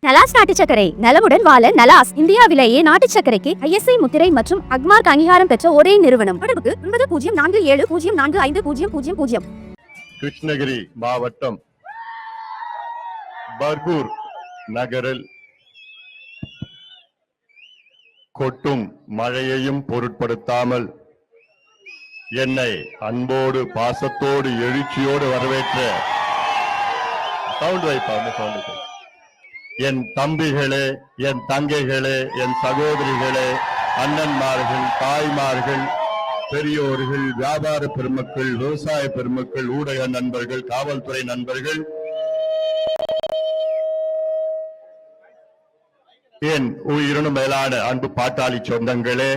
நலாஸ் நாட்டு சர்க்கரை நலமுடன் வாழ நலாஸ் இந்தியாவிலேயே நாட்டு சர்க்கரைக்கு ISI முத்திரை மற்றும் அக்மார்க் அங்கீகாரம் பெற்ற ஒரே நிறுவனம். தொடர்புக்கு 9047045000. கிருஷ்ணகிரி மாவட்டம் பர்கூர் நகரில் கொட்டும் மழையையும் பொருட்படுத்தாமல் என்னை அன்போடு பாசத்தோடு எழுச்சியோடு வரவேற்ற என் தம்பிகளே, என் தங்கைகளே, என் சகோதரிகளே, அண்ணன்மார்கள், தாய்மார்கள், பெரியோர்கள், வியாபார பெருமக்கள், விவசாய பெருமக்கள், ஊடக நண்பர்கள், காவல்துறை நண்பர்கள், என் உயிரினும் மேலான அன்பு பாட்டாளி சொந்தங்களே,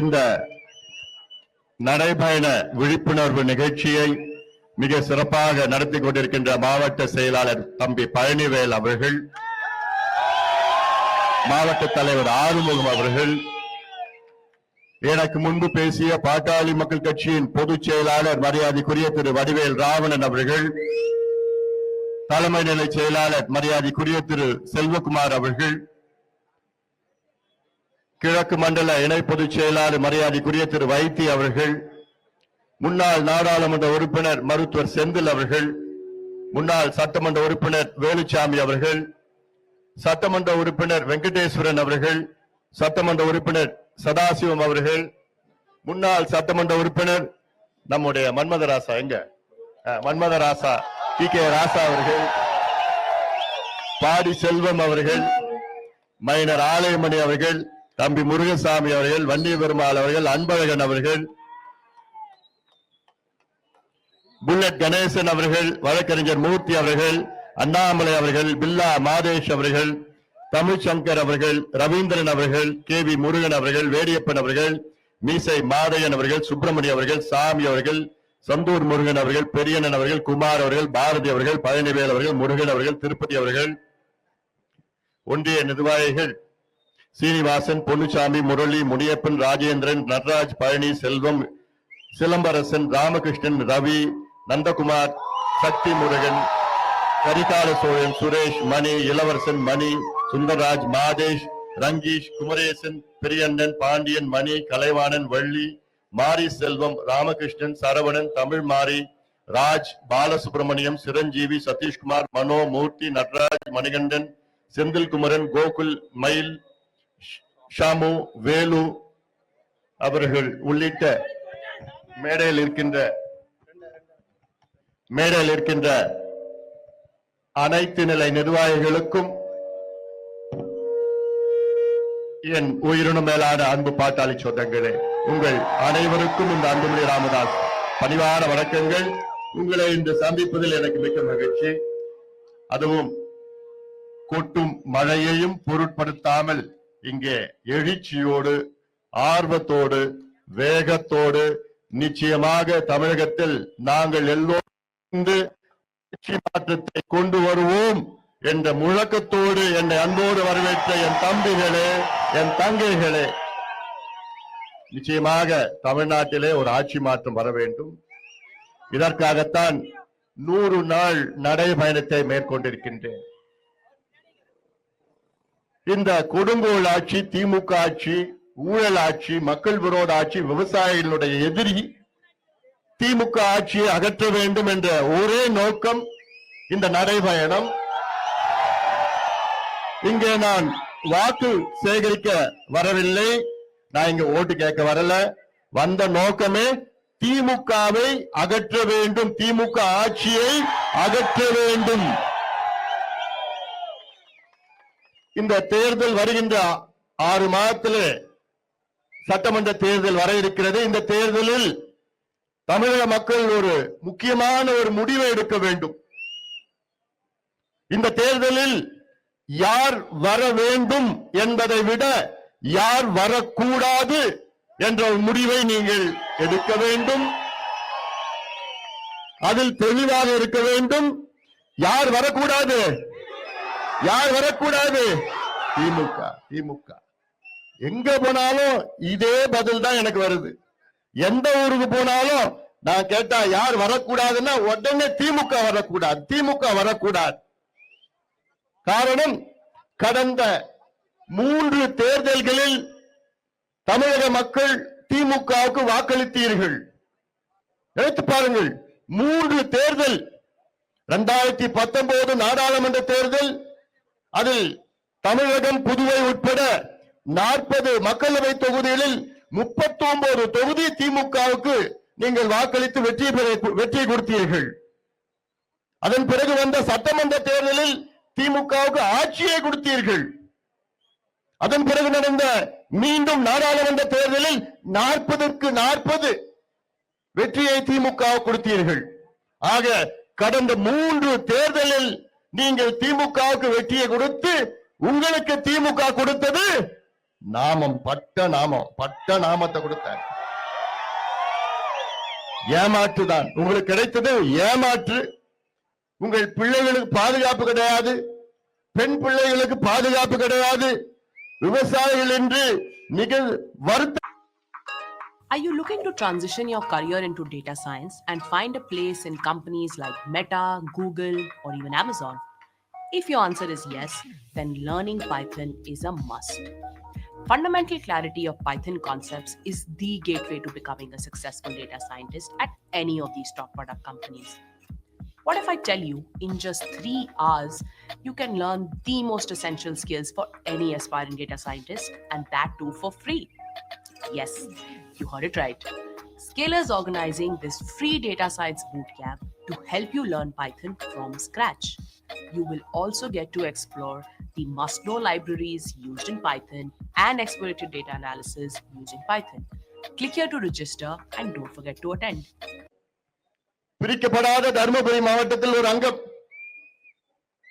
இந்த நடைபயண விழிப்புணர்வு நிகழ்ச்சியை மிக சிறப்பாக நடத்தி கொண்டிருக்கின்ற மாவட்ட செயலாளர் தம்பி பழனிவேல் அவர்கள், மாவட்ட தலைவர் ஆறுமுகம் அவர்கள், எனக்கு முன்பு பேசிய பாட்டாளி மக்கள் கட்சியின் பொதுச் செயலாளர் மரியாதைக்குரிய திரு வடிவேல் ராவணன் அவர்கள், தலைமை நிலை செயலாளர் மரியாதைக்குரிய திரு செல்வகுமார் அவர்கள், கிழக்கு மண்டல இணை பொதுச் செயலாளர் மரியாதைக்குரிய திரு வைத்தி அவர்கள், முன்னாள் நாடாளுமன்ற உறுப்பினர் மருத்துவர் செந்தில் அவர்கள், முன்னாள் சட்டமன்ற உறுப்பினர் வேலுச்சாமி அவர்கள், சட்டமன்ற உறுப்பினர் வெங்கடேஸ்வரன் அவர்கள், சட்டமன்ற உறுப்பினர் சதாசிவம் அவர்கள், முன்னாள் சட்டமன்ற உறுப்பினர் நம்முடைய மன்மதராசா மன்மதராசா TK ராசா அவர்கள், பாடி செல்வம் அவர்கள், மைனர் ஆலயமணி அவர்கள், தம்பி முருகசாமி அவர்கள், வன்னிய பெருமாள் அவர்கள், அன்பழகன் அவர்கள், புல்லட் கணேசன் அவர்கள், வழக்கறிஞர் மூர்த்தி அவர்கள், அண்ணாமலை அவர்கள், பில்லா மாதேஷ் அவர்கள், தமிழ்சங்கர் அவர்கள், ரவீந்திரன் அவர்கள், KV முருகன் அவர்கள், வேடியப்பன் அவர்கள், மீசை மாதையன் அவர்கள், சுப்பிரமணிய அவர்கள், சாமி அவர்கள், சந்தூர் முருகன் அவர்கள், பெரியண்ணன் அவர்கள், குமார் அவர்கள், பாரதி அவர்கள், பழனிவேல் அவர்கள், முருகன் அவர்கள், திருப்பதி அவர்கள், ஒன்றிய நிர்வாகிகள் சீனிவாசன், பொன்னுசாமி, முரளி, முனியப்பன், ராஜேந்திரன், நடராஜ், பழனி, செல்வம், சிலம்பரசன், ராமகிருஷ்ணன், ரவி, நந்தகுமார், சக்தி முருகன், கரிகால சோழன், சுரேஷ், மணி, இளவரசன், மணி, சுந்தரராஜ், மாதேஷ், ரங்கீஷ், குமரேசன், பெரியண்ணன், பாண்டியன், மணி, கலைவாணன், வள்ளி, மாரி செல்வம், ராமகிருஷ்ணன், சரவணன், தமிழ் மாரி, ராஜ், பாலசுப்ரமணியம், சிரஞ்சீவி, சதீஷ்குமார், மனோ, மூர்த்தி, நடராஜ், மணிகண்டன், செந்தில்குமரன், கோகுல், மயில், ஷாமு, வேலு அவர்கள் உள்ளிட்ட மேடையில் இருக்கின்ற அனைத்து நிலை நிர்வாகிகளுக்கும் என் உயிரினும் மேலான அன்பு பாட்டாளி சொந்தங்களே, உங்கள் அனைவருக்கும் இந்த அன்புமணி ராமதாஸ் பணிவான வணக்கங்கள். உங்களை இன்று சந்திப்பதில் எனக்கு மிக்க மகிழ்ச்சி. அதுவும் கொட்டும் மழையையும் பொருட்படுத்தாமல் இங்கே எழுச்சியோடு, ஆர்வத்தோடு, வேகத்தோடு, நிச்சயமாக தமிழகத்தில் நாங்கள் எல்லோரும் மாற்றத்தை கொண்டு வருவோம் என்ற முழக்கத்தோடு என்னை அன்போடு வரவேற்ற என் தம்பிகளே, என் தங்கைகளே, நிச்சயமாக தமிழ்நாட்டிலே ஒரு ஆட்சி மாற்றம் வர வேண்டும். இதற்காகத்தான் 100 நாள் நடைபயணத்தை மேற்கொண்டிருக்கின்றேன். இந்த கொடுங்கோல் ஆட்சி, திமுக ஆட்சி, ஊழல் ஆட்சி, மக்கள் விரோத ஆட்சி, விவசாயிகளுடைய எதிரி திமுக ஆட்சியை அகற்ற வேண்டும் என்ற ஒரே நோக்கம் இந்த நடைபயணம். இங்கே நான் வாக்கு சேகரிக்க வரவில்லை, நான் இங்க ஓட்டு கேட்க வரல. வந்த நோக்கமே திமுகவை அகற்ற வேண்டும், திமுக ஆட்சியை அகற்ற வேண்டும். இந்த தேர்தல் வருகின்ற 6 மாதத்திலே சட்டமன்ற தேர்தல் வர இருக்கிறது. இந்த தேர்தலில் தமிழக மக்கள் ஒரு முக்கியமான ஒரு முடிவை எடுக்க வேண்டும். இந்த தேர்தலில் யார் வர வேண்டும் என்பதை விட யார் வரக்கூடாது என்ற ஒரு முடிவை நீங்கள் எடுக்க வேண்டும். அதில் தெளிவாக இருக்க வேண்டும். யார் வரக்கூடாது? யார் வரக்கூடாது? திமுக. எங்க போனாலும் இதே பதில் தான் எனக்கு வருது. எந்த ஊருக்கு போனாலும் நான் கேட்டா யார் வரக்கூடாதுன்னா உடனே திமுக வரக்கூடாது, திமுக வரக்கூடாது. காரணம், கடந்த 3 தேர்தல்களில் தமிழக மக்கள் திமுகவுக்கு வாக்களித்தீர்கள். எடுத்து பாருங்கள், 3 தேர்தல். 2019 நாடாளுமன்ற தேர்தல், அதில் தமிழகம் புதுவை உட்பட 40 மக்களவை தொகுதிகளில் 39 தொகுதி திமுகவுக்கு நீங்கள் வாக்களித்து வெற்றி கொடுத்தீர்கள். அதன் பிறகு வந்த சட்டமன்ற தேர்தலில் திமுகவுக்கு ஆட்சியை கொடுத்தீர்கள். அதன் பிறகு நடந்த மீண்டும் நாடாளுமன்ற தேர்தலில் 40க்கு 40 வெற்றியை திமுக கொடுத்தீர்கள். ஆக கடந்த 3 தேர்தலில் நீங்கள் திமுகவுக்கு வெற்றியை கொடுத்து உங்களுக்கு திமுக கொடுத்தது நாமம், பட்ட நாமத்தை கொடுத்தார். ஏமாற்றுதான் உங்களுக்கு கிடைத்தது, ஏமாற்று. உங்கள் பிள்ளைகளுக்கு பாதுகாப்பு கிடையாது, பெண் பிள்ளைகளுக்கு பாதுகாப்பு கிடையாது, விவசாயிகள் என்று மிக வருத்தம். Are you looking to transition your career into data science and find a place in companies like Meta, Google, or even Amazon? If your answer is yes, then learning Python is a must. Fundamental clarity of Python concepts is the gateway to becoming a successful data scientist at any of these top product companies. What if I tell you, in just 3 hours, you can learn the most essential skills for any aspiring data scientist, and that too for free? Yes, you heard it right. Scalar is organizing this free data science bootcamp to help you learn Python from scratch. You will also get to explore the must-know libraries used in Python and exploratory data analysis using Python. Click here to register and don't forget to attend. பிரிக்கப்படாத Dharmapuri மாவட்டத்தில் ஒரு அங்கம்.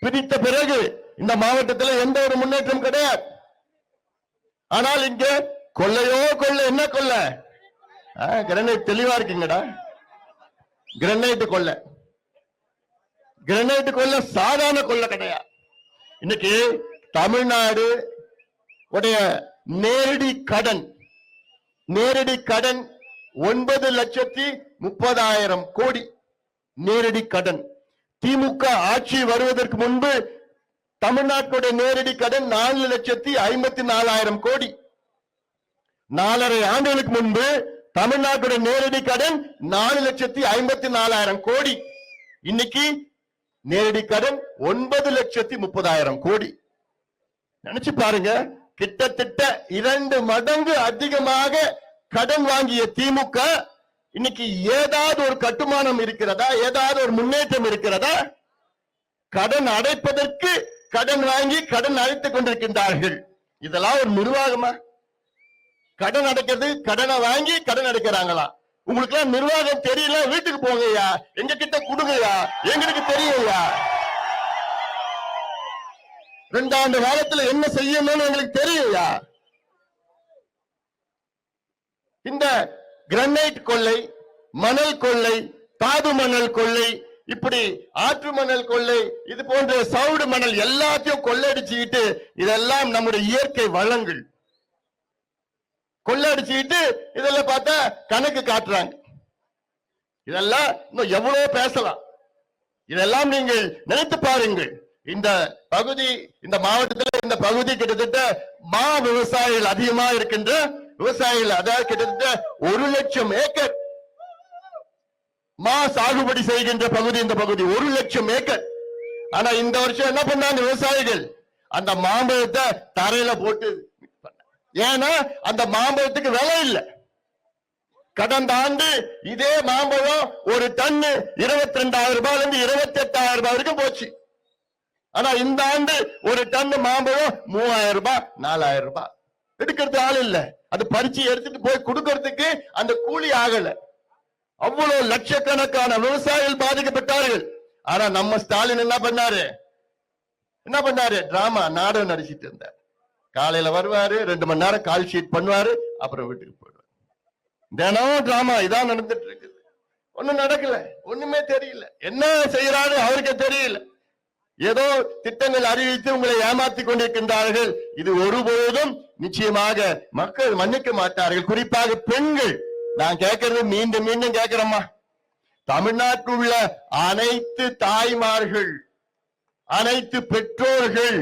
பிரித்த பிறகு இந்த மாவட்டத்தில் எந்த ஒரு முன்னேற்றம் கிடையாது. ஆனால் இங்க கொள்ளையோ கொள்ளை. என்ன கொள்ளை? கிரனைட் தெளிவா இருக்குங்கடா. கிரனைட் கொள்ளை, கிரனைட் கொள்ளை சாதாரண கொள்ளை கிடையாது. இன்னைக்கு தமிழ்நாடு உடைய நேரடி கடன் 9,30,000 கோடி நேரடி கடன். திமுக ஆட்சி வருவதற்கு முன்பு தமிழ்நாட்டுடைய நேரடி கடன் 4,54,000 கோடி. 4.5 ஆண்டுகளுக்கு முன்பு தமிழ்நாட்டுடைய நேரடி கடன் 4,54,000 கோடி. இன்னைக்கு நேரடி கடன் 9,30,000 கோடி. நினைச்சு பாருங்க, கிட்டத்தட்ட 2 மடங்கு அதிகமாக கடன் வாங்கிய திமுக இன்னைக்கு ஏதாவது ஒரு கட்டுமானம் இருக்கிறதா? ஏதாவது ஒரு முன்னேற்றம் இருக்கிறதா? கடன் அடைப்பதற்கு கடன் வாங்கி கடன் அடைத்துக் கொண்டிருக்கின்றார்கள். இதெல்லாம் ஒரு நிர்வாகமா? கடன் அடைக்கிறது, கடனை வாங்கி கடன் அடைக்கிறாங்களா? உங்களுக்கு எல்லாம் நிர்வாகம் தெரியல, வீட்டுக்கு போங்கய்யா, எங்க கிட்ட கொடுங்கய்யா, எங்களுக்கு தெரியும்யா. 2 ஆண்டு காலத்துல என்ன செய்யணும்னு எங்களுக்கு தெரியும்யா. இந்த கிரனைட் கொள்ளை, மணல் கொள்ளை, தாது மணல் கொள்ளை, இப்படி ஆற்று மணல் கொள்ளை, இது போன்ற சவுடு மணல் எல்லாத்தையும் கொள்ளையடிச்சுக்கிட்டு, இதெல்லாம் நம்முடைய இயற்கை வளங்கள் கொள்ளையடிச்சுக்கிட்டு இதெல்லாம் பார்த்தா கணக்கு காட்டுறாங்க. இதெல்லாம் இன்னும் எவ்வளவு பேசலாம். இதெல்லாம் நீங்கள் நினைத்து பாருங்கள். இந்த பகுதி, இந்த மாவட்டத்தில் இந்த பகுதி கிட்டத்தட்ட மா விவசாயிகள் அதிகமா இருக்கின்ற விவசாயிகள், அதாவது கிட்டத்தட்ட 1,00,000 ஏக்கர் மா சாகுபடி செய்கின்ற பகுதி இந்த பகுதி. 1,00,000 ஏக்கர். ஆனா இந்த வருஷம் என்ன பண்ணாங்க விவசாயிகள்? அந்த மாம்பழத்தை தரையில போட்டு, ஏன்னா அந்த மாம்பழத்துக்கு விலை இல்லை. கடந்த ஆண்டு இதே மாம்பழம் ஒரு டன்னு 22,000 ரூபாயிலிருந்து 28,000 ரூபாய் வரைக்கும் போச்சு. ஆனா இந்த ஆண்டு ஒரு டன் மாம்பழம் 3,000 ரூபாய் 4,000 ரூபாய். எடுக்கிறது ஆள் இல்ல, அது பறிச்சு எடுத்துட்டு போய் கொடுக்கறதுக்கு அந்த கூலி ஆகல. அவ்வளவு லட்சக்கணக்கான விவசாயிகள் பாதிக்கப்பட்டார்கள். ஆனா நம்ம ஸ்டாலின் என்ன பண்ணாரு? டிராமா நாடகம் நடிச்சிட்டு இருந்தார். காலையில வருவாரு, 2 மணி நேரம் கால் ஷீட் பண்ணுவாரு, அப்புறம் வீட்டுக்கு போயிடுவாரு. தினமும் டிராமா இதான் நடந்துட்டு இருக்குது. ஒண்ணும் நடக்கல, ஒண்ணுமே தெரியல. என்ன செய்யறாரு அவருக்கே தெரியல. ஏதோ திட்டங்கள் அறிவித்து உங்களை ஏமாத்தி கொண்டிருக்கின்றார்கள். இது ஒருபோதும் நிச்சயமாக மக்கள் மன்னிக்க மாட்டார்கள். குறிப்பாக பெண்கள். நான் கேட்கறது மீண்டும் மீண்டும் கேட்கிறோமா, தமிழ்நாட்டில் உள்ள அனைத்து தாய்மார்கள், அனைத்து பெற்றோர்கள்,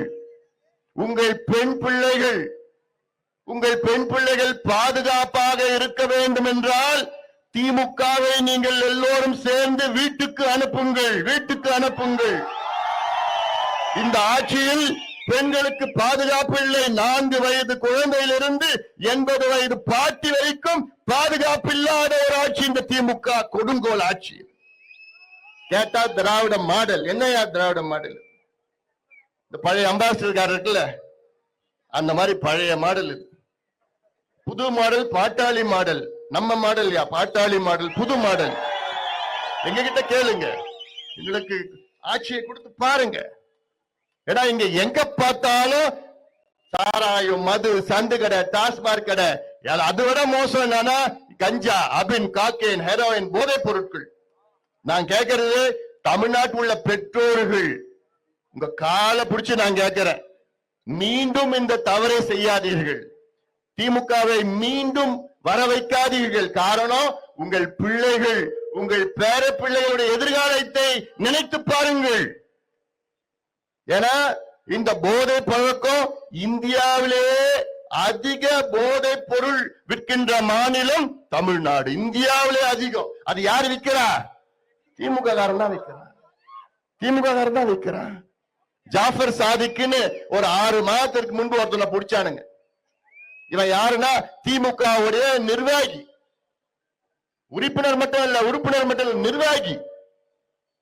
உங்கள் பெண் பிள்ளைகள் பாதுகாப்பாக இருக்க வேண்டும் என்றால் திமுகவை நீங்கள் எல்லோரும் சேர்ந்து வீட்டுக்கு அனுப்புங்கள். இந்த ஆட்சியில் பெண்களுக்கு பாதுகாப்பு இல்லை. 4 வயது குழந்தையிலிருந்து 80 வயது பாட்டி வரைக்கும் பாதுகாப்பு இல்லாத ஒரு ஆட்சி இந்த திமுக கொடுங்கோல் ஆட்சி. கேட்டா திராவிட மாடல். என்னையா திராவிட மாடல்? இந்த பழைய அம்பாசிடர் இருக்குல்ல, அந்த மாதிரி பழைய மாடல் இது. புது மாடல் பாட்டாளி மாடல். நம்ம மாடல் பாட்டாளி மாடல், புது மாடல். எங்க கிட்ட கேளுங்க, எங்களுக்கு ஆட்சியை கொடுத்து பாருங்க. ஏன்னா இங்க எங்க பார்த்தாலும் சாராயம், மது, சந்து கடை, டாஸ்மாக் கடை. அதை விட மோசம் என்னன்னா கஞ்சா, அபின், காக்கேன், ஹெரோயின், போதைப் பொருட்கள். நான் கேட்கறது தமிழ்நாட்டில் உள்ள பெற்றோர்கள், உங்க காலை பிடிச்சு நான் கேட்கிறேன், மீண்டும் இந்த தவறை செய்யாதீர்கள். திமுகவை மீண்டும் வர வைக்காதீர்கள். காரணம், உங்கள் பிள்ளைகள், உங்கள் பேர பிள்ளைகளுடைய எதிர்காலத்தை நினைத்து பாருங்கள். ஏன்னா இந்த போதை பழக்கம் இந்தியாவிலேயே அதிக போதை பொருள் விற்கின்ற மாநிலம் தமிழ்நாடு. இந்தியாவிலே அதிகம். அது யார் விற்கிறா? திமுக காரன் தான் விற்கிறான். ஜாஃபர் சாதிக்குன்னு ஒரு 6 மாதத்திற்கு முன்பு ஒருத்தனை பிடிச்சானுங்க. இவன் யாருன்னா திமுகவுடைய நிர்வாகி, உறுப்பினர் மட்டும் இல்ல, நிர்வாகி.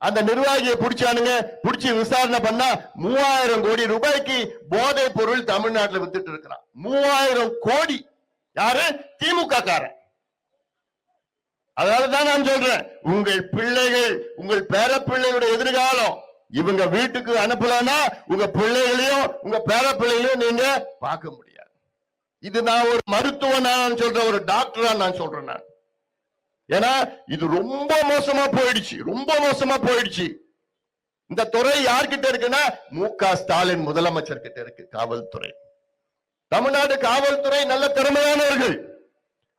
அந்த நிர்வாகியை பிடிச்சானுங்க. பிடிச்சி விசாரணை பண்ணா 3000 கோடி ரூபாய்க்கு போதை பொருள் தமிழ்நாட்டில் வித்துட்டு இருக்கிறான். 3000 கோடி. யாரு? திமுக காரன். அதனாலதான் நான் சொல்றேன், உங்கள் பிள்ளைகள், உங்கள் பேர பிள்ளைகளுடைய எதிர்காலம் இவங்க வீட்டுக்கு அனுப்பலன்னா உங்க பிள்ளைகளையும் உங்க பேர பிள்ளைகளையும் நீங்க பார்க்க முடியாது. இது நான் ஒரு மருத்துவன் நான் சொல்றேன், ஒரு டாக்டரா நான் சொல்றேன் நான். ஏன்னா இது ரொம்ப மோசமா போயிடுச்சு. இந்த துறை யார்கிட்ட இருக்குன்னா மு.க. ஸ்டாலின் முதலமைச்சர் கிட்ட இருக்கு. காவல்துறை, தமிழ்நாடு காவல்துறை நல்ல திறமையானவர்கள்.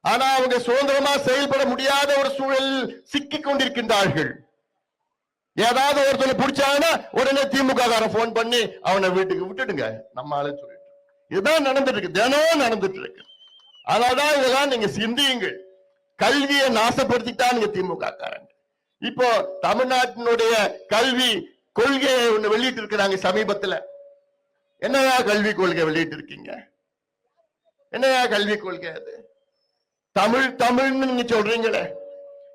ஆனா அவங்க சுதந்திரமா செயல்பட முடியாத ஒரு சூழலில் சிக்கிக் கொண்டிருக்கின்றார்கள். ஏதாவது ஒருத்தனை பிடிச்சாங்கன்னா உடனே திமுக காரன் போன் பண்ணி அவனை வீட்டுக்கு விட்டுடுங்க நம்ம ஆளு சொல்லிட்டு. இதுதான் நடந்துட்டு இருக்கு, தினம் நடந்துட்டு இருக்கு. அதனாலதான் இதெல்லாம் நீங்க சிந்தியுங்கள். கல்வியை நாசப்படுத்திட்டான் திமுக காரங்க. இப்போ தமிழ்நாட்டினுடைய கல்வி கொள்கையை ஒண்ணு வெளியிட்டு இருக்கிறாங்க சமீபத்துல. என்னையா கல்வி கொள்கை வெளியிட்டு இருக்கீங்க? என்னையா கல்வி கொள்கை அது? தமிழ்னு நீங்க சொல்றீங்களே,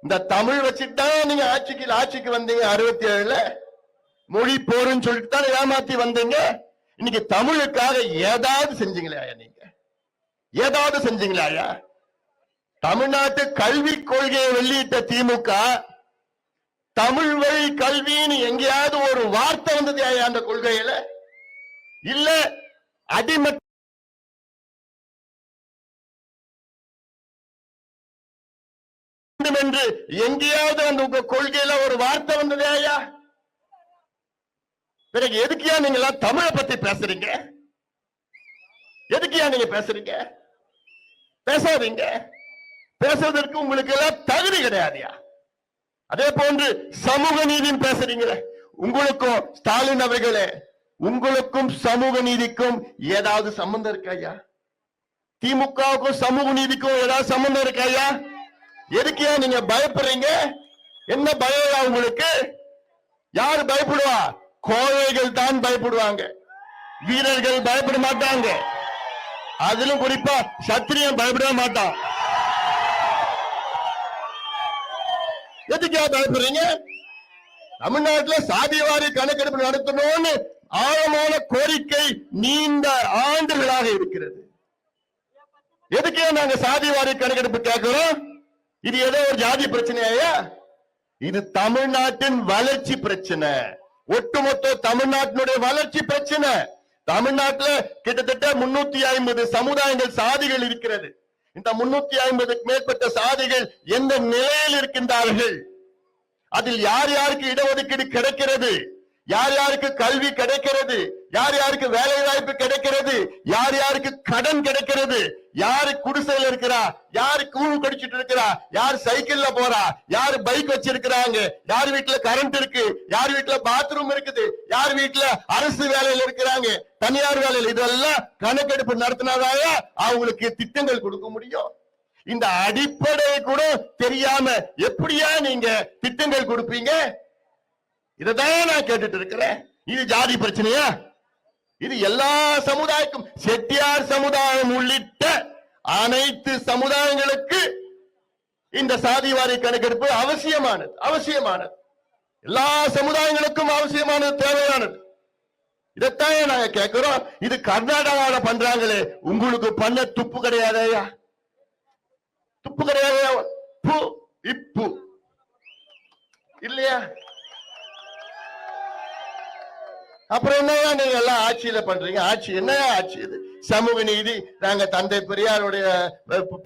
இந்த தமிழ் வச்சுதான் நீங்க ஆட்சிக்கு வந்தீங்க. 67ல மொழி போருன்னு சொல்லிட்டு தான் ஏமாத்தி வந்தீங்க. இன்னைக்கு தமிழுக்காக ஏதாவது செஞ்சீங்களா? நீங்க ஏதாவது செஞ்சீங்களா? தமிழ்நாட்டு கல்வி கொள்கையை வெளியிட்ட திமுக தமிழ் வழி கல்வின்னு எங்கேயாவது ஒரு வார்த்தை வந்தது அந்த கொள்கையில? இல்ல அடிமட்ட என்று எங்கேயாவது அந்த உங்க கொள்கையில ஒரு வார்த்தை வந்தது ஐயா? பிறகு எதுக்கியா நீங்க எல்லாம் தமிழை பத்தி பேசுறீங்க? எதுக்கியா நீங்க பேசுறீங்க? பேசாதீங்க. பேசுவதற்கு உங்களுக்கு எல்லாம் தகுதி கிடையாதுயா. அதே போன்று சமூக நீதியும் பேசுறீங்களே, உங்களுக்கும் ஸ்டாலின் அவர்களே, உங்களுக்கும் சமூக நீதிக்கும் ஏதாவது சம்பந்தம் இருக்காயா? திமுகவுக்கும் சமூக நீதிக்கும் ஏதாவது சம்பந்தம் இருக்காயா? எதுக்கே நீங்க பயப்படுறீங்க? என்ன பயம் உங்களுக்கு? யாரு பயப்படுவா? கோழைகள் தான் பயப்படுவாங்க, வீரர்கள் பயப்பட மாட்டாங்க. அதிலும் குறிப்பா சத்திரியன் பயப்பட மாட்டான். எதுக்கே பயப்படுறீங்க? தமிழ்நாட்டில் சாதிவாரி கணக்கெடுப்பு நடத்தணும்னு ஆழமான கோரிக்கை நீண்ட ஆண்டுகளாக இருக்கிறது. எதுக்கே நாங்க சாதிவாரி கணக்கெடுப்பு கேட்கிறோம்? இது ஏதோ ஒரு ஜாதி பிரச்சனையா? இது தமிழ்நாட்டின் வளர்ச்சி பிரச்சனை, ஒட்டுமொத்த தமிழ்நாட்டினுடைய வளர்ச்சி பிரச்சனை. தமிழ்நாட்டில் கிட்டத்தட்ட 350 சமுதாயங்கள், சாதிகள் இருக்கிறது. இந்த 350க்கு மேற்பட்ட சாதிகள் எந்த நிலையில் இருக்கின்றார்கள்? அதில் யார் யாருக்கு இடஒதுக்கீடு கிடைக்கிறது? யார் யாருக்கு கல்வி கிடைக்கிறது, யார் யாருக்கு வேலை வாய்ப்பு கிடைக்கிறது, யார் யாருக்கு கடன் கிடைக்கிறது, யாரு குடிசையில் இருக்கிறா, யாரு கூழ் கடிச்சிட்டு இருக்கிறா, யார் சைக்கிள்ல போறா, யாரு பைக் வச்சிருக்கிறாங்க, யார் வீட்டுல கரண்ட் இருக்கு, யார் வீட்டுல பாத்ரூம் இருக்குது, யார் வீட்டுல அரசு வேலையில இருக்கிறாங்க, தனியார் வேலையில, இதெல்லாம் கணக்கெடுப்பு நடத்தினாதாய அவங்களுக்கு திட்டங்கள் கொடுக்க முடியும். இந்த அடிப்படை கூட தெரியாம எப்படியா நீங்க திட்டங்கள் கொடுப்பீங்க? இததான் நான் கேட்டுட்டு இருக்கிறேன். இது ஜாதி பிரச்சனையா? இது எல்லா சமுதாயக்கும், செட்டியார் சமுதாயம் உள்ளிட்ட அனைத்து சமுதாயங்களுக்கு இந்த சாதிவாரி கணக்கெடுப்பு அவசியமானது. எல்லா சமுதாயங்களுக்கும் அவசியமானது, தேவையானது. இதைத்தான் நாங்க கேட்கிறோம். இது கர்நாடகாவில பண்றாங்களே, உங்களுக்கு பண்ண துப்பு கிடையாதையா? துப்பு கிடையாதையா? இப்பு இல்லையா? அப்புறம் என்னையா நீங்க எல்லாம் ஆட்சியில பண்றீங்க? ஆட்சி என்னையா ஆட்சி இது? சமூக நீதி. நாங்க தந்தை பெரியாருடைய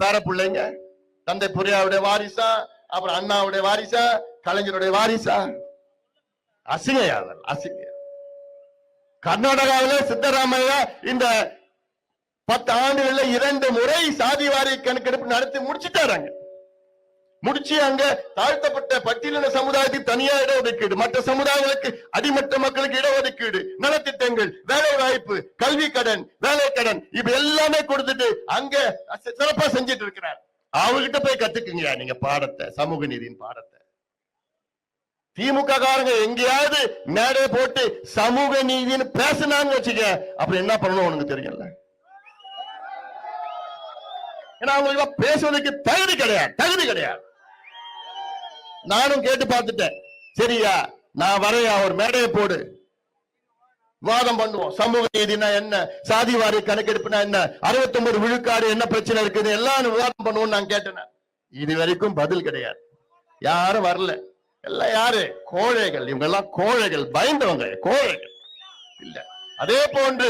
பேர பிள்ளைங்க, தந்தை பெரியாருடைய வாரிசா, அப்புறம் அண்ணாவுடைய வாரிசா, கலைஞருடைய வாரிசா? அசிங்கயா, அசிங்க. கர்நாடகாவில சித்தராமையா இந்த 10 ஆண்டுகள்ல 2 முறை சாதிவாரி கணக்கெடுப்பு நடத்தி முடிச்சுட்டாங்க. முடிச்சு அங்க தாழ்த்தப்பட்ட பட்டியலின சமுதாயத்துக்கு தனியா இடஒதுக்கீடு, மற்ற சமுதாயங்களுக்கு அடிமட்ட மக்களுக்கு இடஒதுக்கீடு, நலத்திட்டங்கள், வேலை வாய்ப்பு, கல்வி கடன், வேலை கடன், இப்ப எல்லாமே கொடுத்துட்டு அங்க சிறப்பா செஞ்சிட்டு இருக்கிறார். அவர்கிட்ட போய் கத்துக்குங்க நீங்க பாடத்தை, சமூக நீதியின் பாடத்தை. திமுக காரங்க எங்கேயாவது மேடை போட்டு சமூக நீதினு பேசினாங்க வச்சுக்க, அப்புறம் என்ன பண்ணணும் உனக்கு தெரியல. ஏன்னா அவங்களுக்கு பேசுவதற்கு தகுதி கிடையாது. நானும் கேட்டு பார்த்துட்டேன். சரியா, நான் வரையா, ஒரு மேடையை போடு, விவாதம் பண்ணுவோம். சமூக நீதினா என்ன, சாதிவாரி கணக்கெடுப்புனா என்ன, 69 விழுக்காடு என்ன பிரச்சனை இருக்குது, எல்லாம் விவாதம் பண்ணுவோம் நான் கேட்டேன். இது வரைக்கும் பதில் கிடையாது. யாரும் வரல. எல்லாம் யாரு? கோழைகள். இவங்க எல்லாம் கோழைகள், பயந்தவங்க, கோழைகள் இல்ல. அதே போன்று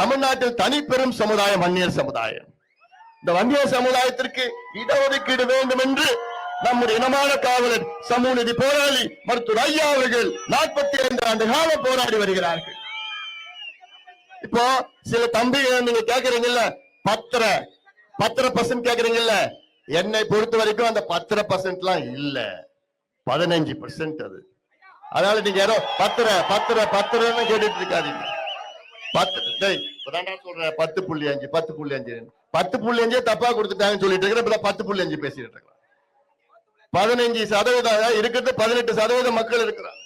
தமிழ்நாட்டில் தனிப்பெரும் சமுதாயம் வன்னியர் சமுதாயம். இந்த வன்னியர் சமுதாயத்திற்கு இடஒதுக்கீடு வேண்டும் என்று நம்முடைய இனமான காவலர், சமூக நீதி போராளி மருத்துவர் ஐயா அவர்கள் 45 ஆண்டு காலம் போராடி வருகிறார்கள். இப்போ சில தம்பிகள் நீங்க கேக்குறீங்கல்ல, 10% கேக்குறீங்கல்ல, என்னை பொறுத்த வரைக்கும் அந்த 10% எல்லாம் இல்ல, 15% அது. அதனால நீங்க யாரோ 10 கேட்டுட்டு இருக்காதீங்க. 10.5 10.5 தப்பா கொடுத்துட்டாங்கன்னு சொல்லிட்டு இருக்கிற, 10.5 பேசிட்டு இருக்கலாம். 15% இருக்கிறது, 18% மக்கள் இருக்கிறார்.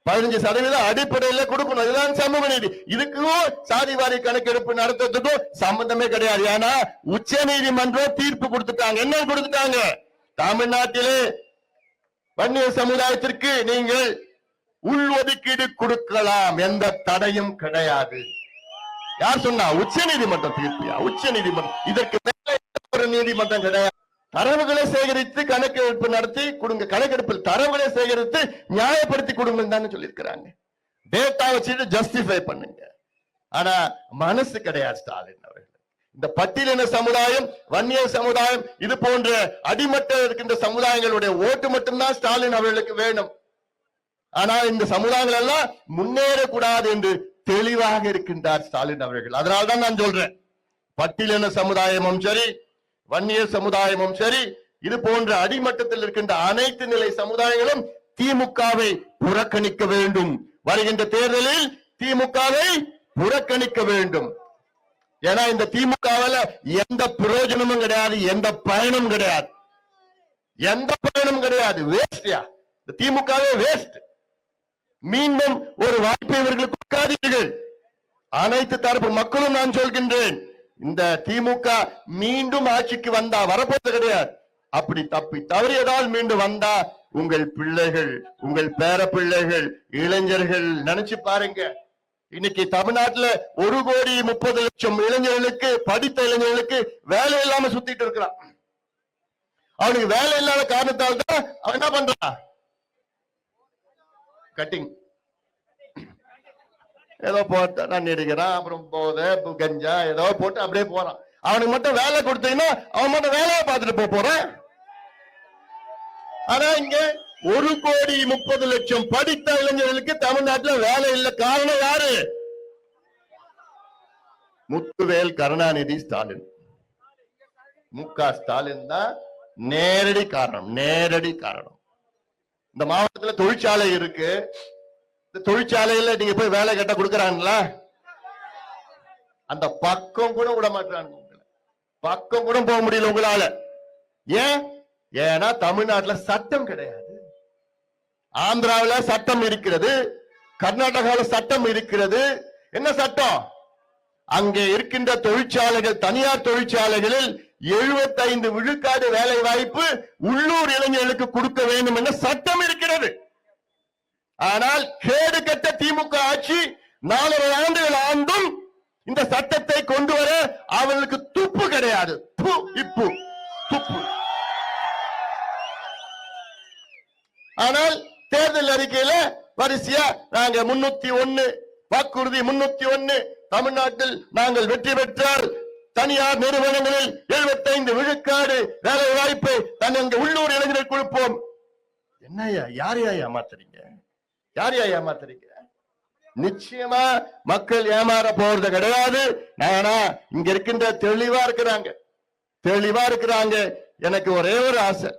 15% அடிப்படையில கொடுக்கணும். இதுதான் சமூக நீதி. இதுக்கும் சாதிவாரி கணக்கெடுப்பு நடத்துறதுக்கும் சம்பந்தமே கிடையாது. ஏன்னா உச்ச நீதிமன்றம் தீர்ப்பு கொடுத்துட்டாங்க. என்ன கொடுத்துட்டாங்க? தமிழ்நாட்டிலே வன்னியர் சமுதாயத்திற்கு நீங்கள் உள்ஒதுக்கீடு கொடுக்கலாம், எந்த தடையும் கிடையாது. யார் சொன்னா? உச்ச நீதிமன்றம் தீர்ப்பியா? உச்ச நீதிமன்றம். இதற்கு மேல ஒரு நீதிமன்றம் கிடையாது. தரவுகளை சேகரித்து கணக்கெடுப்பு நடத்தி கொடுங்க. கணக்கெடுப்பில் தரவுகளை சேகரித்து நியாயப்படுத்தி கொடுங்க தான் சொல்லியிருக்கிறாங்க. டேட்டா வச்சுட்டு ஜஸ்டிஃபை பண்ணுங்க. ஆனா மனசு கிடையாது ஸ்டாலின் அவர்கள். இந்த பட்டியலின சமுதாயம், வன்னியர் சமுதாயம், இது போன்ற அடிமட்ட இருக்கின்ற சமுதாயங்களுடைய ஓட்டு மட்டும்தான் ஸ்டாலின் அவர்களுக்கு வேணும். ஆனா இந்த சமுதாயங்கள் எல்லாம் முன்னேறக்கூடாது என்று தெளிவாக இருக்கின்றார் ஸ்டாலின் அவர்கள். அதனால்தான் நான் சொல்றேன், பட்டியலின சமுதாயமும் சரி, வன்னியர் சமுதாயமும் சரி, இது போன்ற அடிமட்டத்தில் இருக்கின்ற அனைத்து நிலை சமுதாயங்களும் திமுகவை புறக்கணிக்க வேண்டும். வருகின்ற தேர்தலில் திமுகவை புறக்கணிக்க வேண்டும். ஏன்னா இந்த திமுகவால எந்த பிரயோஜனமும் கிடையாது, எந்த பயனும் கிடையாது, எந்த பயனும் கிடையாது. வேஸ்ட்யா, இந்த திமுகவே வேஸ்ட். மீண்டும் ஒரு வாய்ப்பை இவர்களுக்கு கொடுக்காதீர்கள். அனைத்து தரப்பு மக்களும் நான் சொல்கின்றேன், இந்த திமுக மீண்டும் ஆட்சிக்கு வந்தா, வரப்போது கிடையாது, அப்படி தப்பி தவறியதால் மீண்டும் வந்தா உங்கள் பிள்ளைகள், உங்கள் பேர பிள்ளைகள், இளைஞர்கள் நினைச்சு பாருங்க. இன்னைக்கு தமிழ்நாட்டுல 1,30,00,000 இளைஞர்களுக்கு, படித்த இளைஞர்களுக்கு வேலை இல்லாம சுத்திட்டு இருக்கிறான். அவனுக்கு வேலை இல்லாத காரணத்தால் தான் அவன் என்ன பண்றான்? கட்டிங் ஏதோ போட்டு நான் நடிக்கிறான், அப்புறம் போதை கஞ்சா ஏதோ போட்டு அப்படியே போறான். அவனுக்கு மட்டும் வேலை கொடுத்தீங்கன்னா அவன் மட்டும் வேலையை பார்த்துட்டு போறான். ஆனா இங்க 1,30,00,000 படித்த இளைஞர்களுக்கு தமிழ்நாட்டில் வேலை இல்லை. காரணம் யாரு? முத்துவேல் கருணாநிதி ஸ்டாலின், மு.க. ஸ்டாலின் தான் நேரடி காரணம். இந்த மாவட்டத்தில் தொழிற்சாலை இருக்கு. இந்த தொழிற்சாலையில நீங்க போய் வேலை கேட்டா கொடுக்கறாங்களா? அந்த பக்கம் கூட விட மாட்டாங்க. பக்கம் கூட போக முடியல உங்களால. ஏன்னா தமிழ்நாட்டுல சட்டம் கிடையாது. ஆந்திராவில் சட்டம் இருக்கிறது, கர்நாடகாவில் சட்டம் இருக்கிறது. என்ன சட்டம்? அங்கே இருக்கின்ற தொழிற்சாலைகள், தனியார் தொழிற்சாலைகளில் 75 விழுக்காடு வேலை வாய்ப்பு உள்ளூர் இளைஞர்களுக்கு கொடுக்க வேண்டும் என்ற சட்டம் இருக்கிறது. ஆனால் கேடு கட்ட திமுக ஆட்சி 4 ஆண்டுகள் ஆண்டும் இந்த சட்டத்தை கொண்டு வர அவர்களுக்கு துப்பு கிடையாது. துப்பு. ஆனால் தேர்தல் அறிக்கையில வரிசையா நாங்க 301 வாக்குறுதி 301 தமிழ்நாட்டில் நாங்கள் வெற்றி பெற்றால் தனியார் நிறுவனங்களில் 75 விழுக்காடு வேலை வாய்ப்பை தன் உள்ளூர் இளைஞர்கள் கொடுப்போம். என்னையா யாரையா ஏமாத்துறீங்க? நிச்சயமா மக்கள் ஏமாற போறது கிடையாது. ஆனா இங்க இருக்கின்ற தெளிவா இருக்கிறாங்க. எனக்கு ஒரே ஒரு ஆசை,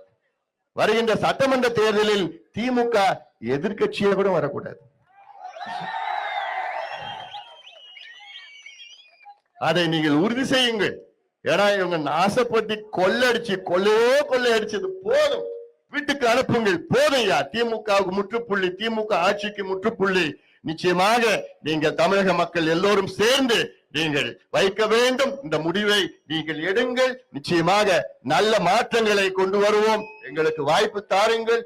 வருகின்ற சட்டமன்ற தேர்தலில் திமுக எதிர்க்கட்சியே கூட வரக்கூடாது. அதை நீங்கள் உறுதி செய்யுங்கள். ஏன்னா இவங்க நாசப்பட்டு கொள்ளையடிச்சது போதும். வீட்டுக்கு அனுப்புங்கள். போதும்யா. திமுகவுக்கு முற்றுப்புள்ளி, திமுக ஆட்சிக்கு முற்றுப்புள்ளி. நிச்சயமாக நீங்கள் தமிழக மக்கள் எல்லோரும் சேர்ந்து நீங்கள் வைக்க வேண்டும். இந்த முடிவை நீங்கள் எடுங்கள். நிச்சயமாக நல்ல மாற்றங்களை கொண்டு வருவோம். எங்களுக்கு வாய்ப்பு தாருங்கள்.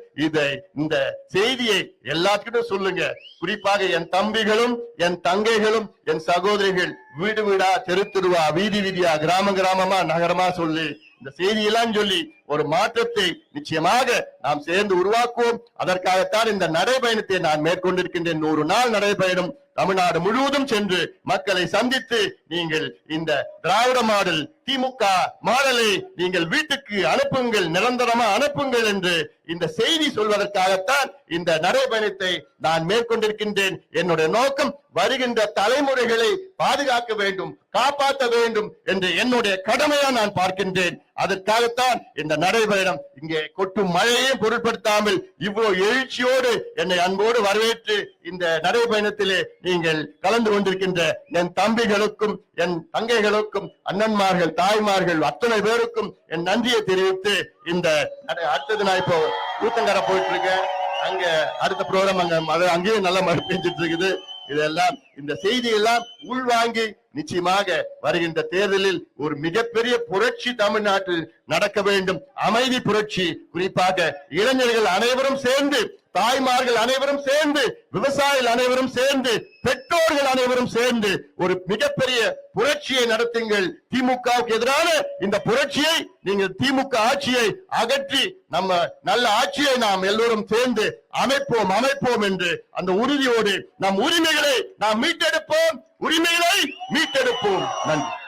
இந்த செய்தியை எல்லாத்துக்கிட்டும் சொல்லுங்க. குறிப்பாக என் தம்பிகளும் என் தங்கைகளும் என் சகோதரிகள் வீடு வீடா, தெரு தெருவா, வீதி வீதியா, கிராமமா, நகரமா சொல்லி இந்த செய்தியெல்லாம் சொல்லி ஒரு மாற்றத்தை நிச்சயமாக நாம் சேர்ந்து உருவாக்குவோம். அதற்காகத்தான் இந்த நடைபயணத்தை நான் மேற்கொண்டிருக்கின்றேன். 100 நாள் நடைபயணம் தமிழ்நாடு முழுவதும் சென்று மக்களை சந்தித்து நீங்கள் இந்த திராவிட மாடல் திமுக மாடலை நீங்கள் வீட்டுக்கு அனுப்புங்கள், நிரந்தரமா அனுப்புங்கள் என்று இந்த செய்தி சொல்வதற்காகத்தான் இந்த நடைபயணத்தை நான் மேற்கொண்டிருக்கின்றேன். என்னுடைய நோக்கம் வருகின்ற தலைமுறைகளை பாதுகாக்க வேண்டும், காப்பாற்ற வேண்டும் என்று என்னுடைய கடமையா நான் பார்க்கின்றேன். அதற்காகத்தான் இந்த நடைபயணம். இங்கே கொட்டும் மழையையும் பொருட்படுத்தாமல் இவ்வளவு எழுச்சியோடு என்னை அன்போடு வரவேற்று இந்த நடைபயணத்திலே நீங்கள் கலந்து கொண்டிருக்கின்ற என் தம்பிகளுக்கும் என் தங்கைகளுக்கும் அண்ணன்மார்கள் தாய்மார்கள் அத்தனை பேருக்கும் என் நன்றியை தெரிவித்து இந்த அடுத்தது நான் இப்போ ஊத்தங்கரை போயிட்டு இருக்கேன். அங்க அடுத்த ப்ரோக்ராம் அங்கேயும் நல்ல மழை பெஞ்சிட்டு இருக்குது. இதெல்லாம் இந்த செய்தியெல்லாம் உள்வாங்கி நிச்சயமாக வருகின்ற தேர்தலில் ஒரு மிகப்பெரிய புரட்சி தமிழ்நாட்டில் நடக்க வேண்டும். அமைதி புரட்சி. குறிப்பாக இளைஞர்கள் அனைவரும் சேர்ந்து, தாய்மார்கள் அனைவரும் சேர்ந்து, விவசாயிகள் அனைவரும் சேர்ந்து, பெற்றோர்கள் அனைவரும் சேர்ந்து ஒரு மிகப்பெரிய புரட்சியை நடத்துங்கள். திமுகவுக்கு எதிரான இந்த புரட்சியை நீங்கள் திமுக ஆட்சியை அகற்றி நம்ம நல்ல ஆட்சியை நாம் எல்லோரும் சேர்ந்து அமைப்போம் என்று அந்த உறுதியோடு நம் உரிமைகளை நாம் மீட்டெடுப்போம். நன்றி.